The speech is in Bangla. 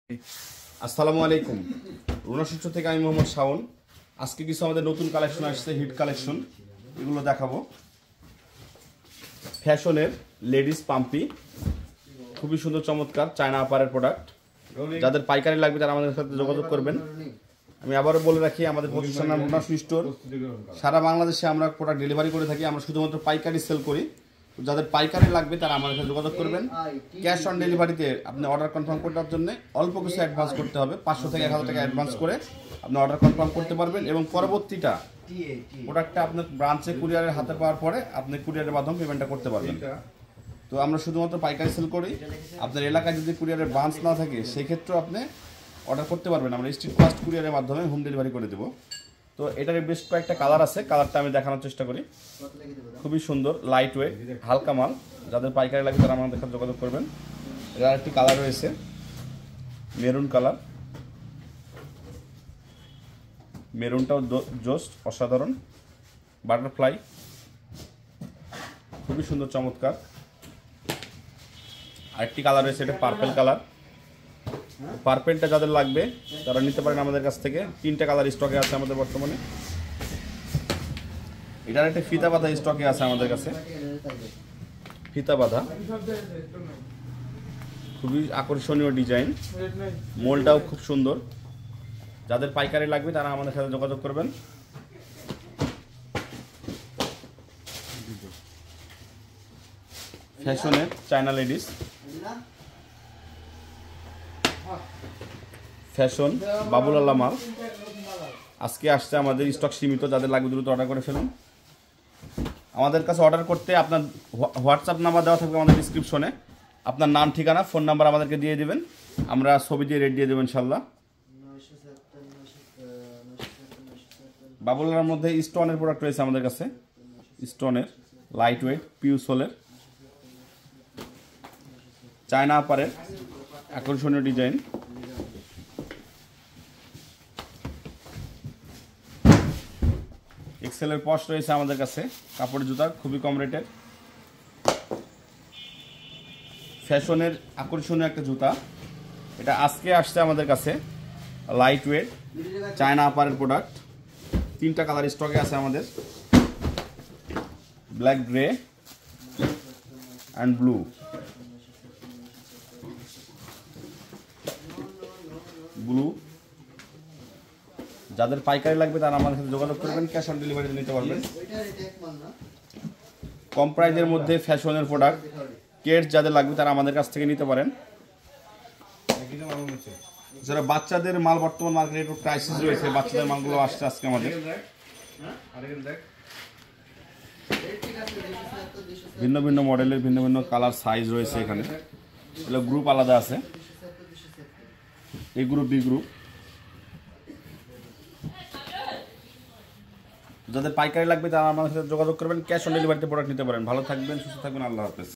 আসসালামু আলাইকুম। রুনাশিষ্ট থেকে আমি মোহাম্মদ শাওন। আজকে কিছু আমাদের নতুন কালেকশন আসছে, হিট কালেকশন, এগুলো দেখাবো। ফ্যাশনের লেডিস পাম্পি, খুবই সুন্দর চমৎকার চায়না আপারের প্রোডাক্ট। যাদের পাইকারি লাগবে তারা আমাদের সাথে যোগাযোগ করবেন। আমি আবারও বলে রাখি, আমাদের প্রতিষ্ঠান নাম রুনাশিষ্ট স্টোর। সারা বাংলাদেশে আমরা প্রোডাক্ট ডেলিভারি করে থাকি। আমরা শুধুমাত্র পাইকারি সেল করি। যাদের পাইকারি লাগবে তারা আমাদের সাথে যোগাযোগ করবেন। ক্যাশ অন ডেলিভারিতে আপনি অর্ডার কনফার্ম করার জন্য অল্প কিছু অ্যাডভান্স করতে হবে। 500 থেকে 1000 টাকা অ্যাডভান্স করে আপনি অর্ডার কনফার্ম করতে পারবেন এবং পরবর্তীটা প্রোডাক্টটা আপনার ব্রাঞ্চে কুরিয়ারের হাতে পাওয়ার পরে আপনি কুরিয়ারের মাধ্যমে পেমেন্টটা করতে পারবেন। তো আমরা শুধুমাত্র পাইকারি সেল করি। আপনার এলাকায় যদি কুরিয়ারের ব্রাঞ্চ না থাকে সেক্ষেত্রেও আপনি অর্ডার করতে পারবেন। আমরা স্ট্রিট ফাস্ট কুরিয়ারের মাধ্যমে হোম ডেলিভারি করে দেবো। তো এটার বেশ কয়েকটা কালার আছে, কালারটা আমি দেখানোর চেষ্টা করি। খুবই সুন্দর, লাইট ওয়েট, হালকা মাল। যাদের পাইকারি লাগে তারা আমাদের সাথে যোগাযোগ করবেন। এর আরেকটি কালার রয়েছে মেরুন কালার। মেরুনটাও জোস্ট, অসাধারণ, বাটারফ্লাই, খুবই সুন্দর চমৎকার। আরেকটি কালার রয়েছে, এটা পার্পেল কালার। পার্পেলটা যাদের লাগবে তারা নিতে পারেন আমাদের কাছ থেকে। 3টা কালার স্টকে আছে আমাদের বর্তমানে। এটার একটা ফিতা বাঁধা স্টকে আছে আমাদের কাছে, ফিতা বাঁধা, খুবই আকর্ষণীয় ডিজাইন, মোলটাও খুব সুন্দর। যাদের পাইকারি লাগবে তারা আমাদের সাথে যোগাযোগ করবেন। ফ্যাশনের চায়না লেডিস, ফ্যাশন বাবুল আল্লাহ মাল আজকে আসছে আমাদের, স্টক সীমিত। যাদের লাগবে দ্রুত অর্ডার করে ফেলুন। আমাদের কাছে অর্ডার করতে আপনার হোয়াটসঅ্যাপ নাম্বার দেওয়া থাকবে আমাদের ডিসক্রিপশনে। আপনার নাম, ঠিকানা, ফোন নাম্বার আমাদেরকে দিয়ে দেবেন। আমরা ছবি দিয়ে রেট দিয়ে দেবো ইনশাল্লাহ। বাবুলার মধ্যে স্টোনের প্রোডাক্ট রয়েছে আমাদের কাছে, স্টোনের লাইট ওয়েট, পিউ সোলের, চায়না আপারের আকর্ষণীয় ডিজাইন। এক্সেলের পশ রয়েছে আমাদের কাছে, কাপড়ের জুতা, খুবই কম রেটের। ফ্যাশনের আকর্ষণীয় একটা জুতা, এটা আজকে আসছে আমাদের কাছে, লাইট ওয়েট চায়না আপারের প্রোডাক্ট। 3টা কালার স্টকে আছে আমাদের, black, grey and blue. Blue, যাদের পাইকারি লাগবে তারা আমাদের সাথে যোগাযোগ করবেন। ক্যাশ অন ডেলিভারিতে নিতে পারবেন। কম প্রাইজের মধ্যে ফ্যাশনের প্রোডাক্ট, কেটস যাদের লাগবে তারা আমাদের কাছ থেকে নিতে পারেন। যারা বাচ্চাদের মাল, বর্তমান মার্কেটে একটু ক্রাইসিস রয়েছে, বাচ্চাদের মালগুলো আসছে আজকে আমাদের। ভিন্ন ভিন্ন মডেলের, ভিন্ন ভিন্ন কালার, সাইজ রয়েছে এখানে। এগুলো গ্রুপ আলাদা আছে, এ গ্রুপ, বি গ্রুপ। যাদের পাইকারি লাগবে তারা আমাদের সাথে যোগাযোগ করবেন। ক্যাশ অন ডেলিভারিতে প্রোডাক্ট নিতে পারেন। ভালো থাকবেন, সুস্থ থাকবেন, আল্লাহ হাফেজ।